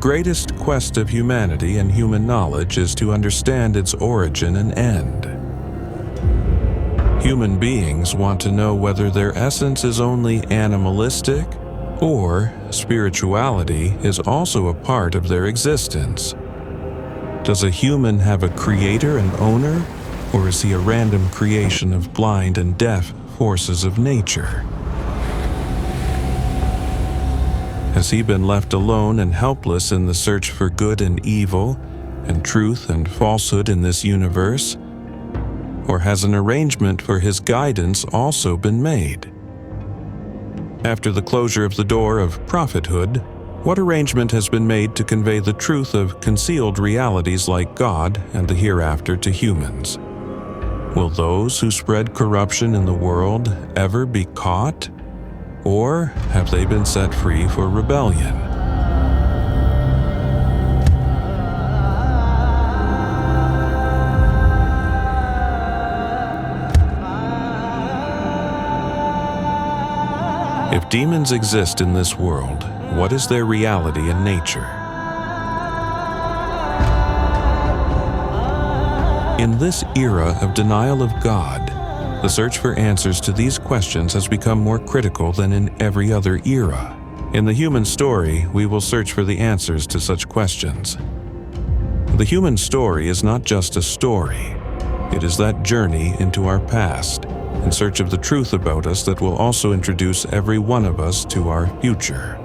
greatest quest of humanity and human knowledge is to understand its origin and end. Human beings want to know whether their essence is only animalistic or spirituality is also a part of their existence. Does a human have a creator and owner, or is he a random creation of blind and deaf forces of nature? Has he been left alone and helpless in the search for good and evil, and truth and falsehood in this universe? Or has an arrangement for his guidance also been made? After the closure of the door of prophethood, what arrangement has been made to convey the truth of concealed realities like God and the hereafter to humans? Will those who spread corruption in the world ever be caught? Or have they been set free for rebellion? If demons exist in this world, what is their reality and nature? In this era of denial of God, the search for answers to these questions has become more critical than in every other era. In the human story, we will search for the answers to such questions. The human story is not just a story. It is that journey into our past, in search of the truth about us that will also introduce every one of us to our future.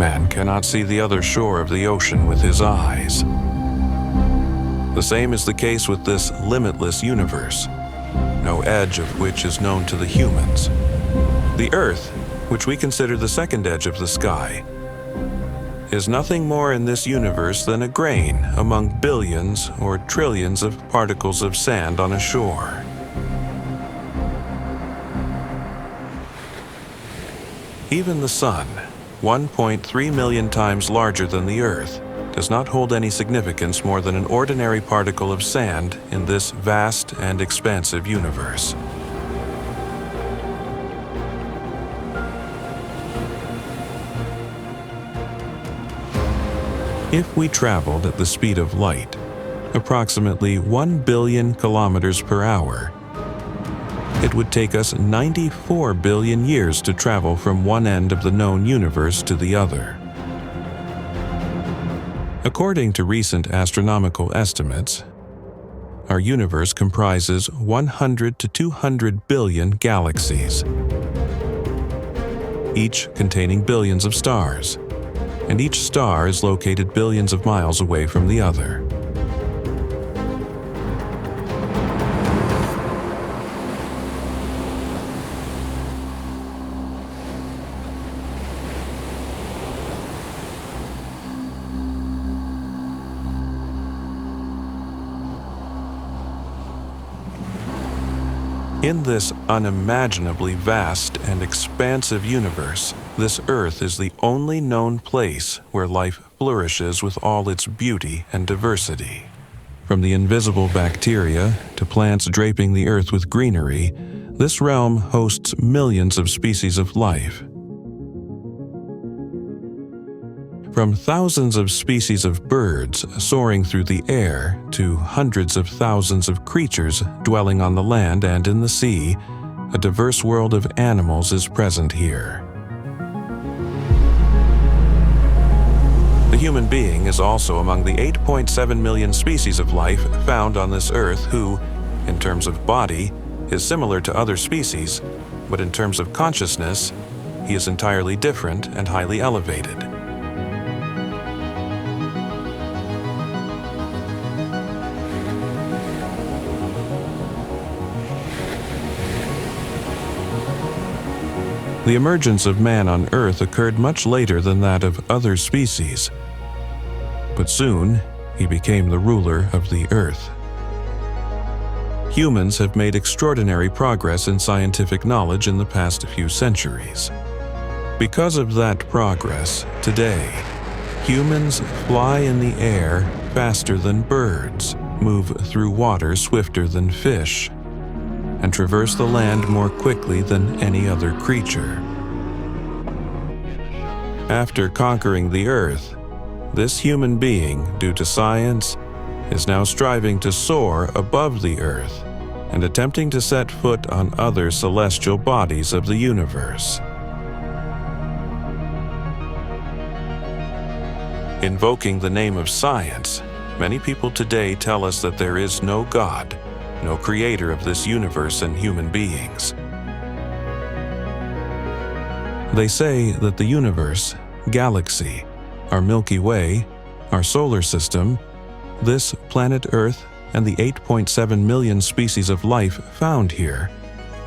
Man cannot see the other shore of the ocean with his eyes. The same is the case with this limitless universe, no edge of which is known to the humans. The Earth, which we consider the second edge of the sky, is nothing more in this universe than a grain among billions or trillions of particles of sand on a shore. Even the Sun, 1.3 million times larger than the Earth, does not hold any significance more than an ordinary particle of sand in this vast and expansive universe. If we traveled at the speed of light, approximately 1 billion kilometers per hour, it would take us 94 billion years to travel from one end of the known universe to the other. According to recent astronomical estimates, our universe comprises 100 to 200 billion galaxies, each containing billions of stars, and each star is located billions of miles away from the other. In this unimaginably vast and expansive universe, this Earth is the only known place where life flourishes with all its beauty and diversity. From the invisible bacteria to plants draping the Earth with greenery, this realm hosts millions of species of life. From thousands of species of birds soaring through the air to hundreds of thousands of creatures dwelling on the land and in the sea, a diverse world of animals is present here. The human being is also among the 8.7 million species of life found on this earth who, in terms of body, is similar to other species, but in terms of consciousness, he is entirely different and highly elevated. The emergence of man on Earth occurred much later than that of other species, but soon he became the ruler of the Earth. Humans have made extraordinary progress in scientific knowledge in the past few centuries. Because of that progress, today, humans fly in the air faster than birds, move through water swifter than fish, and traverse the land more quickly than any other creature. After conquering the Earth, this human being, due to science, is now striving to soar above the Earth and attempting to set foot on other celestial bodies of the universe. Invoking the name of science, many people today tell us that there is no God, no creator of this universe and human beings. They say that the universe, galaxy, our Milky Way, our solar system, this planet Earth, and the 8.7 million species of life found here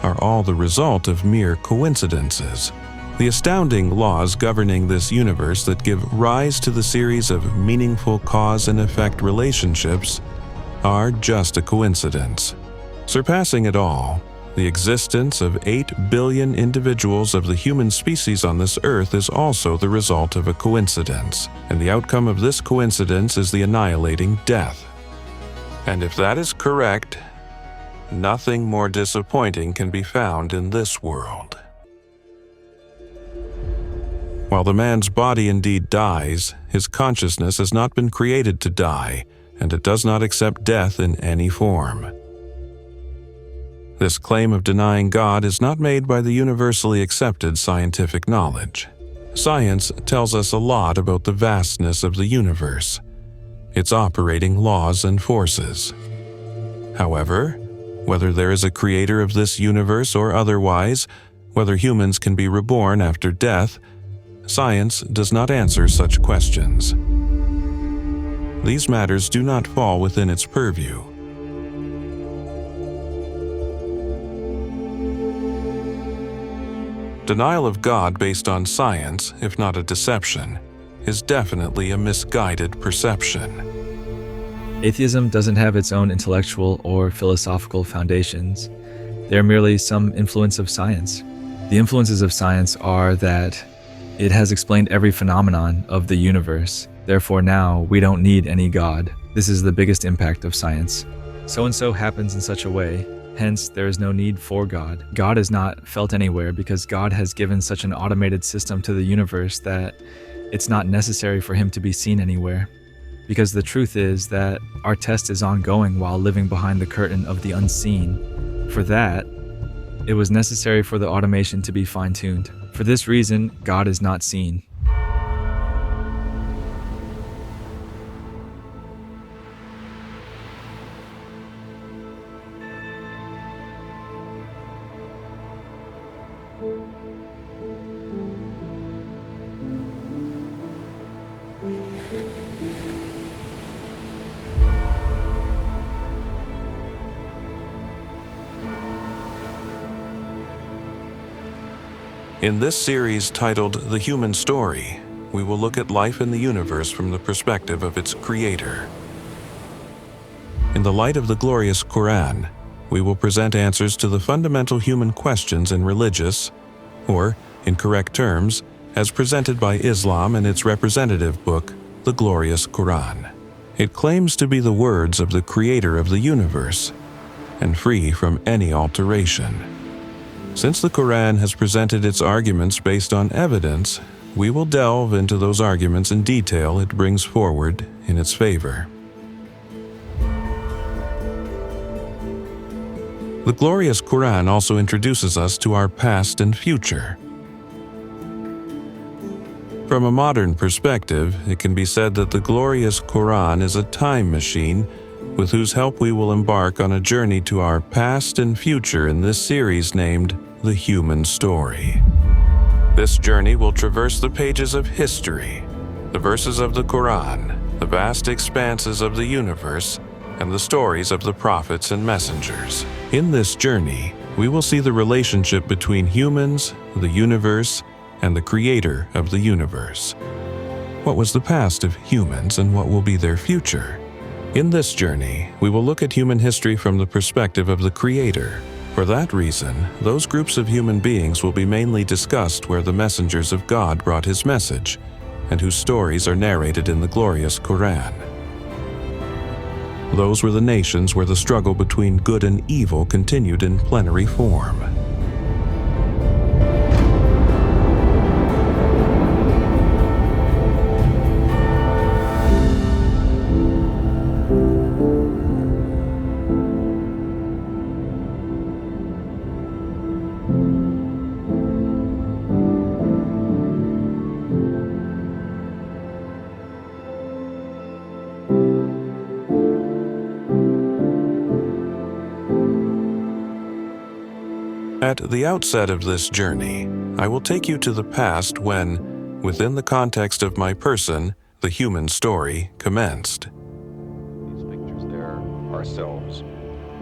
are all the result of mere coincidences. The astounding laws governing this universe that give rise to the series of meaningful cause and effect relationships are just a coincidence. Surpassing it all, the existence of 8 billion individuals of the human species on this earth is also the result of a coincidence, and the outcome of this coincidence is the annihilating death. And if that is correct, nothing more disappointing can be found in this world. While the man's body indeed dies, his consciousness has not been created to die, and it does not accept death in any form. This claim of denying God is not made by the universally accepted scientific knowledge. Science tells us a lot about the vastness of the universe, its operating laws and forces. However, whether there is a creator of this universe or otherwise, whether humans can be reborn after death, science does not answer such questions. These matters do not fall within its purview. Denial of God based on science, if not a deception, is definitely a misguided perception. Atheism doesn't have its own intellectual or philosophical foundations. They are merely some influence of science. The influences of science are that it has explained every phenomenon of the universe. Therefore now, we don't need any God. This is the biggest impact of science. So-and-so happens in such a way, hence there is no need for God. God is not felt anywhere because God has given such an automated system to the universe that it's not necessary for him to be seen anywhere. Because the truth is that our test is ongoing while living behind the curtain of the unseen. For that, it was necessary for the automation to be fine-tuned. For this reason, God is not seen. In this series titled The Human Story, we will look at life in the universe from the perspective of its creator. In the light of the glorious Quran, we will present answers to the fundamental human questions in religious, or, in correct terms, as presented by Islam in its representative book, the glorious Quran. It claims to be the words of the creator of the universe, and free from any alteration. Since the Quran has presented its arguments based on evidence, we will delve into those arguments in detail it brings forward in its favor. The glorious Quran also introduces us to our past and future. From a modern perspective, it can be said that the glorious Quran is a time machine with whose help we will embark on a journey to our past and future in this series named The Human Story. This journey will traverse the pages of history, the verses of the Quran, the vast expanses of the universe, and the stories of the prophets and messengers. In this journey, we will see the relationship between humans, the universe, and the creator of the universe. What was the past of humans and what will be their future? In this journey, we will look at human history from the perspective of the creator. For that reason, those groups of human beings will be mainly discussed where the messengers of God brought his message, and whose stories are narrated in the glorious Quran. Those were the nations where the struggle between good and evil continued in plenary form. At the outset of this journey, I will take you to the past when, within the context of my person, the human story commenced. These pictures there ourselves.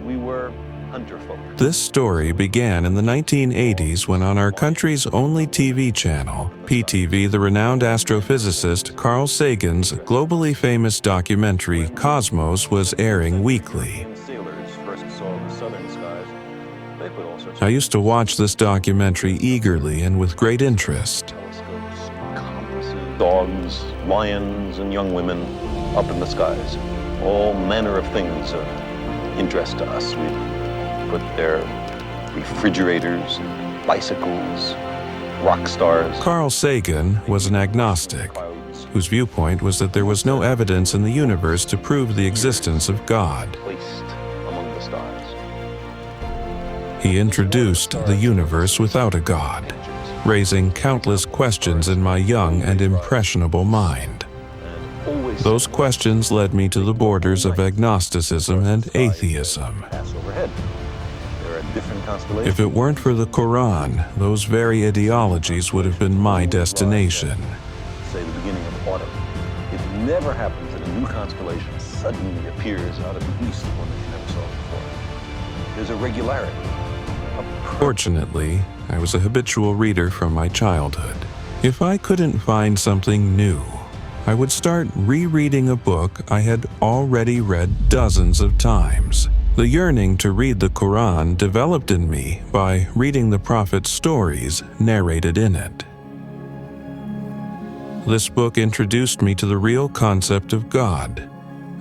We were hunter-folk. This story began in the 1980s when on our country's only TV channel, PTV, the renowned astrophysicist Carl Sagan's globally famous documentary Cosmos was airing weekly. Sailors first saw the southern skies. They put all sorts of I used to watch this documentary eagerly and with great interest. telescopes, compasses, dogs, lions, and young women up in the skies. All manner of things of interest to us. We put their refrigerators, bicycles, rock stars. Carl Sagan was an agnostic, Clouds whose viewpoint was that there was no evidence in the universe to prove the existence of God. placed among the stars. He introduced the universe without a God, raising countless questions in my young and impressionable mind. And always Those questions led me to the borders of agnosticism and atheism. pass overhead. There are different constellations. If it weren't for the Quran, those very ideologies would have been my destination. Say the beginning of autumn. It never happens that a new constellation suddenly appears out of the east, one that you never saw before. There's a regularity. Fortunately, I was a habitual reader from my childhood. If I couldn't find something new, I would start rereading a book I had already read dozens of times. The yearning to read the Quran developed in me by reading the Prophet's stories narrated in it. This book introduced me to the real concept of God,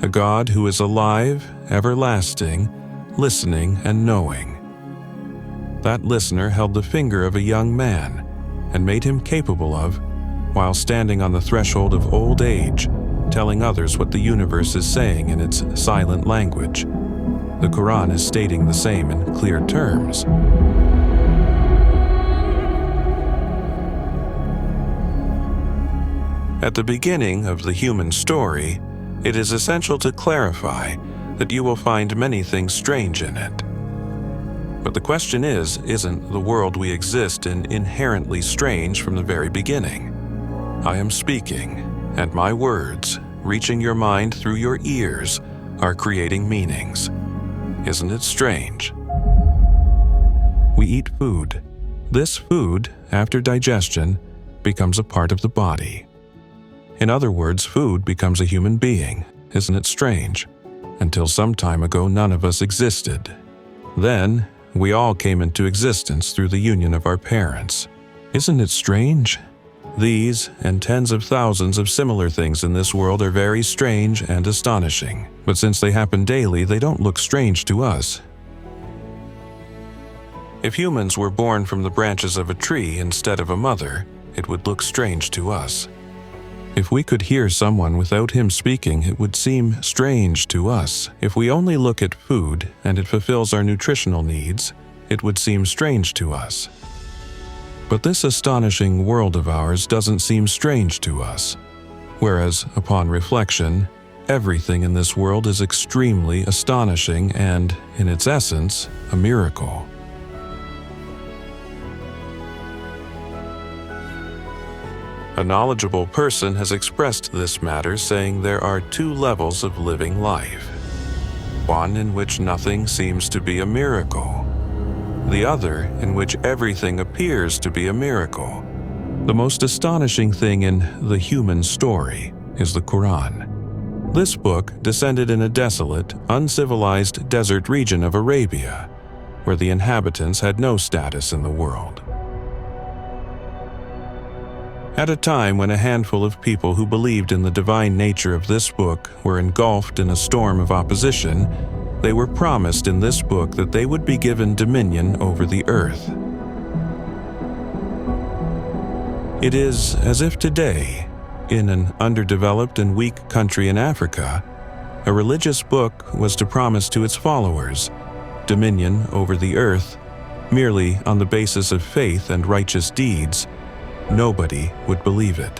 a God who is alive, everlasting, listening, and knowing. That listener held the finger of a young man and made him capable of, while standing on the threshold of old age, telling others what the universe is saying in its silent language. The Quran is stating the same in clear terms. At the beginning of the human story, it is essential to clarify that you will find many things strange in it. But the question is, isn't the world we exist in inherently strange from the very beginning? I am speaking, and my words, reaching your mind through your ears, are creating meanings. Isn't it strange? We eat food. This food, after digestion, becomes a part of the body. In other words, food becomes a human being. Isn't it strange? Until some time ago, none of us existed. Then, we all came into existence through the union of our parents. Isn't it strange? These and tens of thousands of similar things in this world are very strange and astonishing. But since they happen daily, they don't look strange to us. If humans were born from the branches of a tree instead of a mother, it would look strange to us. If we could hear someone without him speaking, it would seem strange to us. If we only look at food and it fulfills our nutritional needs, it would seem strange to us. But this astonishing world of ours doesn't seem strange to us, whereas, upon reflection, everything in this world is extremely astonishing and, in its essence, a miracle. A knowledgeable person has expressed this matter, saying there are two levels of living life. One in which nothing seems to be a miracle. The other in which everything appears to be a miracle. The most astonishing thing in the human story is the Quran. This book descended in a desolate, uncivilized desert region of Arabia, where the inhabitants had no status in the world. At a time when a handful of people who believed in the divine nature of this book were engulfed in a storm of opposition, they were promised in this book that they would be given dominion over the earth. It is as if today, in an underdeveloped and weak country in Africa, a religious book was to promise to its followers dominion over the earth merely on the basis of faith and righteous deeds. Nobody would believe it.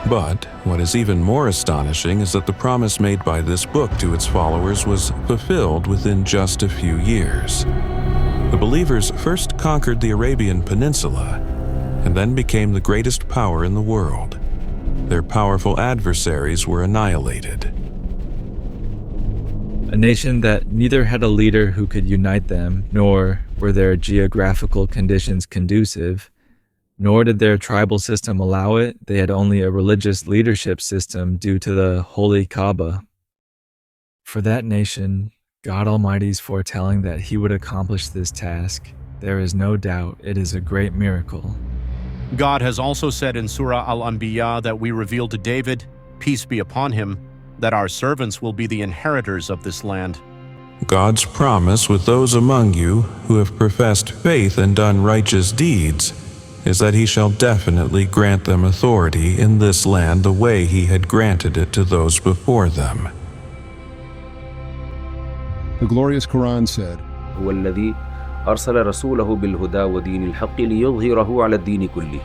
But what is even more astonishing is that the promise made by this book to its followers was fulfilled within just a few years. The believers first conquered the Arabian Peninsula and then became the greatest power in the world. Their powerful adversaries were annihilated. A nation that neither had a leader who could unite them, nor were their geographical conditions conducive, nor did their tribal system allow it. They had only a religious leadership system due to the Holy Kaaba. For that nation, God Almighty's foretelling that He would accomplish this task, there is no doubt it is a great miracle. God has also said in Surah Al-Anbiya that we revealed to David, peace be upon him, that our servants will be the inheritors of this land. God's promise with those among you who have professed faith and done righteous deeds is that He shall definitely grant them authority in this land the way He had granted it to those before them. The glorious Quran said, هو الذي أرسل رسوله بالهدى ودين الحق ليظهره على الدين كله.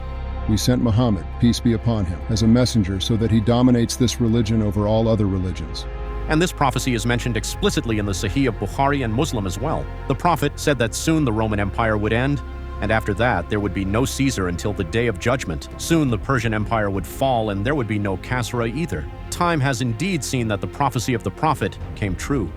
We sent Muhammad, peace be upon him, as a messenger so that he dominates this religion over all other religions. And this prophecy is mentioned explicitly in the Sahih of Bukhari and Muslim as well. The Prophet said that soon the Roman Empire would end, and after that there would be no Caesar until the Day of Judgment. Soon the Persian Empire would fall and there would be no Kasra either. Time has indeed seen that the prophecy of the Prophet came true.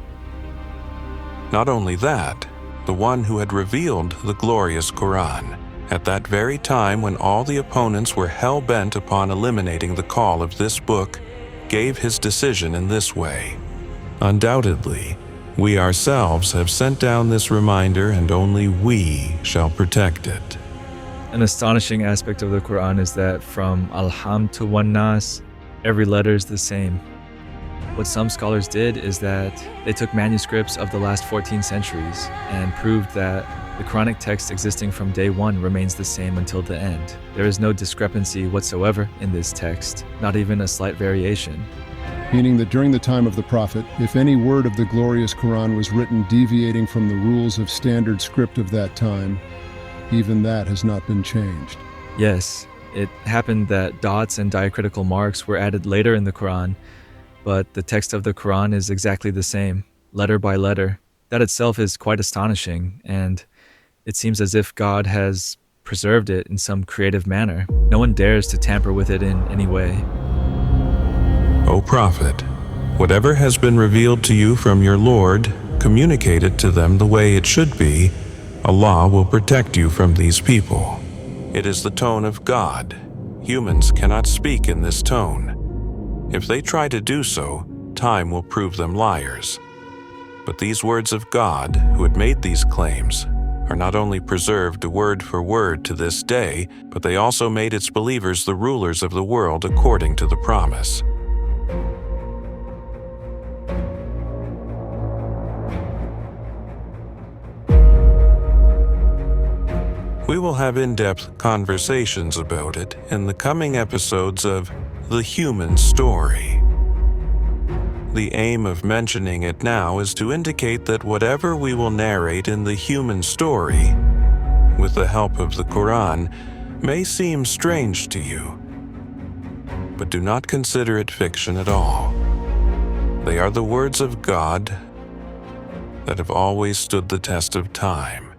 Not only that, the one who had revealed the glorious Quran, at that very time when all the opponents were hell-bent upon eliminating the call of this book, gave his decision in this way. Undoubtedly, we ourselves have sent down this reminder and only we shall protect it. An astonishing aspect of the Quran is that from Alhamd to Wan Nas, every letter is the same. What some scholars did is that they took manuscripts of the last 14 centuries and proved that The Quranic text existing from day one remains the same until the end. There is no discrepancy whatsoever in this text, not even a slight variation. Meaning that during the time of the Prophet, if any word of the glorious Quran was written deviating from the rules of standard script of that time, even that has not been changed. Yes, it happened that dots and diacritical marks were added later in the Quran, but the text of the Quran is exactly the same, letter by letter. That itself is quite astonishing, and it seems as if God has preserved it in some creative manner. No one dares to tamper with it in any way. O Prophet, whatever has been revealed to you from your Lord, communicate it to them the way it should be. Allah will protect you from these people. It is the tone of God. Humans cannot speak in this tone. If they try to do so, time will prove them liars. But these words of God, who had made these claims, are not only preserved word for word to this day, but they also made its believers the rulers of the world according to the promise. We will have in-depth conversations about it in the coming episodes of The Human Story. The aim of mentioning it now is to indicate that whatever we will narrate in the human story, with the help of the Quran, may seem strange to you, but do not consider it fiction at all. They are the words of God that have always stood the test of time.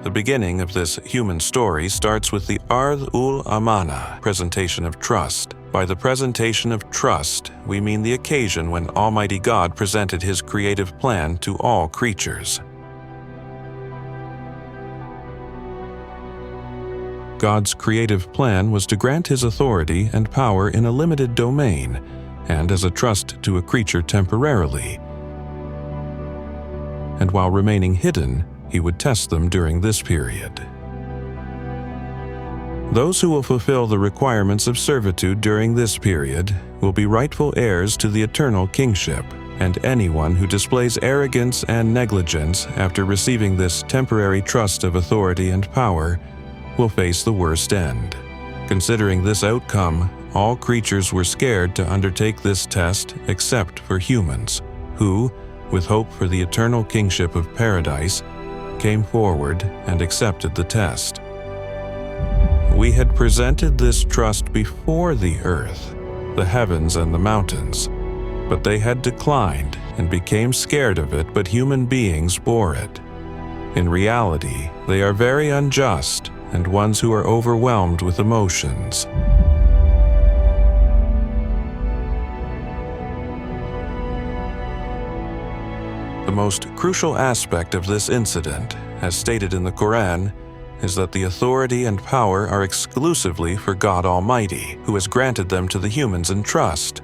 The beginning of this human story starts with the Ard-ul-Amana, presentation of trust. By the presentation of trust, we mean the occasion when Almighty God presented His creative plan to all creatures. God's creative plan was to grant His authority and power in a limited domain, and as a trust to a creature temporarily. And while remaining hidden, He would test them during this period. Those who will fulfill the requirements of servitude during this period will be rightful heirs to the eternal kingship, and anyone who displays arrogance and negligence after receiving this temporary trust of authority and power will face the worst end. Considering this outcome, all creatures were scared to undertake this test except for humans, who, with hope for the eternal kingship of paradise, came forward and accepted the test. We had presented this trust before the earth, the heavens and the mountains, but they had declined and became scared of it, but human beings bore it. In reality, they are very unjust and ones who are overwhelmed with emotions. The most crucial aspect of this incident, as stated in the Quran, is that the authority and power are exclusively for God Almighty, who has granted them to the humans in trust.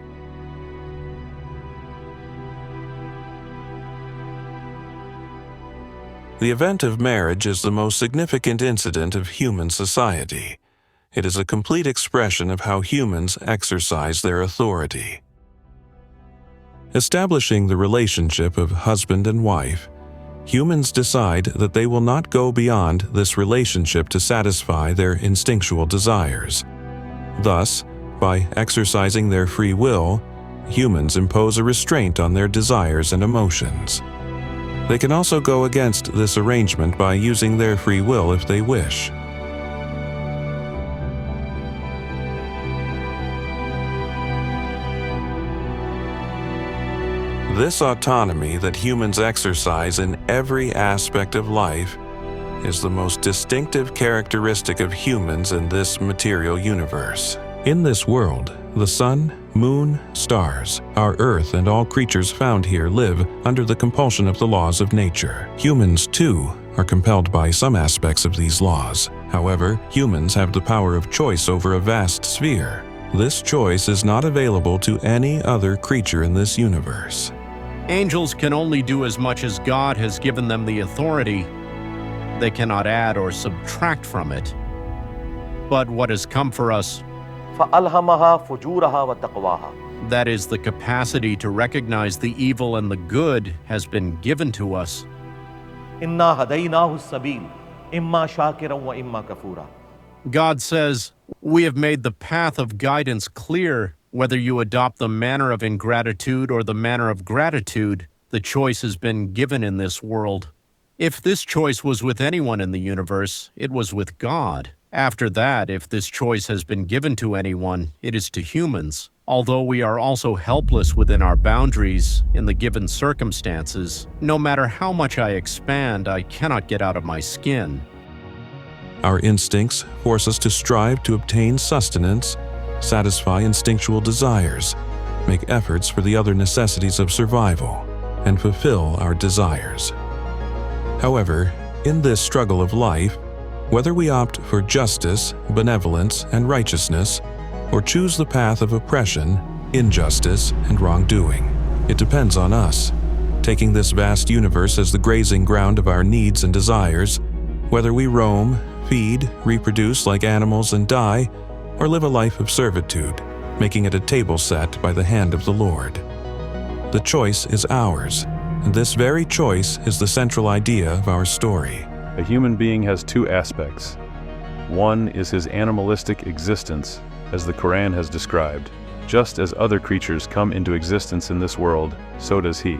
The event of marriage is the most significant incident of human society. It is a complete expression of how humans exercise their authority. Establishing the relationship of husband and wife, humans decide that they will not go beyond this relationship to satisfy their instinctual desires. Thus, by exercising their free will, humans impose a restraint on their desires and emotions. They can also go against this arrangement by using their free will if they wish. This autonomy that humans exercise in every aspect of life is the most distinctive characteristic of humans in this material universe. In this world, the sun, moon, stars, our earth, and all creatures found here live under the compulsion of the laws of nature. Humans, too, are compelled by some aspects of these laws. However, humans have the power of choice over a vast sphere. This choice is not available to any other creature in this universe. Angels can only do as much as God has given them the authority. They cannot add or subtract from it. But what has come for us, فَأَلْهَمَهَا فُجُورَهَا وَتَقْوَاهَا. that is the capacity to recognize the evil and the good, has been given to us. إِنَّا هَدَيْنَاهُ السَّبِيلَ إِمَّا شَاكِرًا وَإِمَّا كَفُورًا. God says, we have made the path of guidance clear. Whether you adopt the manner of ingratitude or the manner of gratitude, the choice has been given in this world. If this choice was with anyone in the universe, it was with God. After that, if this choice has been given to anyone, it is to humans. Although we are also helpless within our boundaries in the given circumstances, no matter how much I expand, I cannot get out of my skin. Our instincts force us to strive to obtain sustenance, satisfy instinctual desires, make efforts for the other necessities of survival, and fulfill our desires. However, in this struggle of life, whether we opt for justice, benevolence, and righteousness, or choose the path of oppression, injustice, and wrongdoing, it depends on us, taking this vast universe as the grazing ground of our needs and desires, whether we roam, feed, reproduce like animals and die, or live a life of servitude, making it a table set by the hand of the Lord. The choice is ours, and this very choice is the central idea of our story. A human being has two aspects. One is his animalistic existence, as the Quran has described. Just as other creatures come into existence in this world, so does he.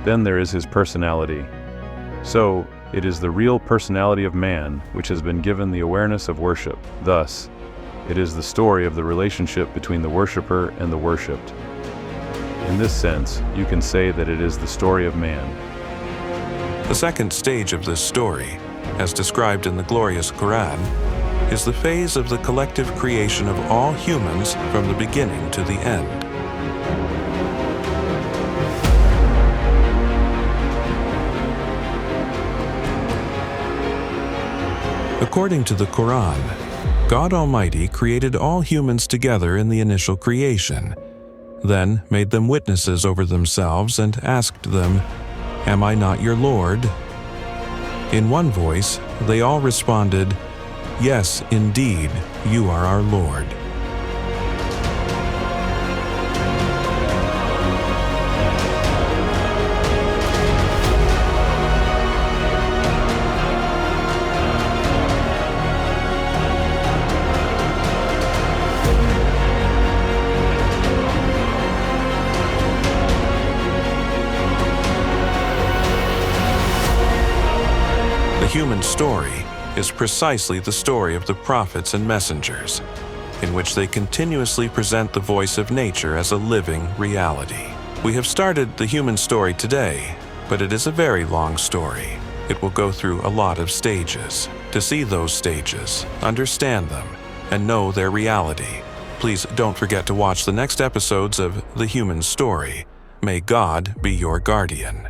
Then there is his personality. So, it is the real personality of man which has been given the awareness of worship. Thus, it is the story of the relationship between the worshipper and the worshipped. In this sense, you can say that it is the story of man. The second stage of this story, as described in the glorious Quran, is the phase of the collective creation of all humans from the beginning to the end. According to the Quran, God Almighty created all humans together in the initial creation, then made them witnesses over themselves and asked them, "Am I not your Lord?" In one voice, they all responded, "Yes, indeed, you are our Lord." The human story is precisely the story of the prophets and messengers, in which they continuously present the voice of nature as a living reality. We have started the human story today, but it is a very long story. It will go through a lot of stages. To see those stages, understand them, and know their reality, please don't forget to watch the next episodes of The Human Story. May God be your guardian.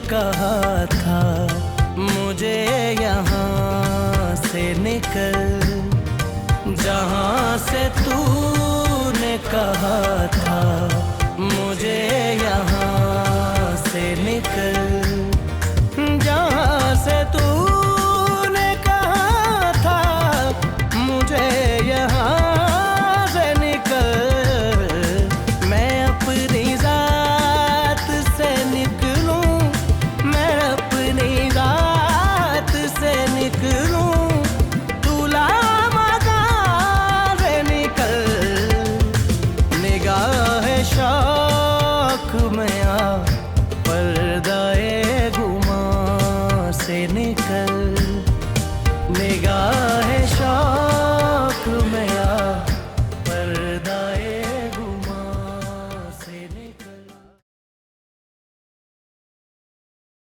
कहा था मुझे यहाँ से निकल, जहाँ से तूने कहा था मुझे यहाँ से निकल।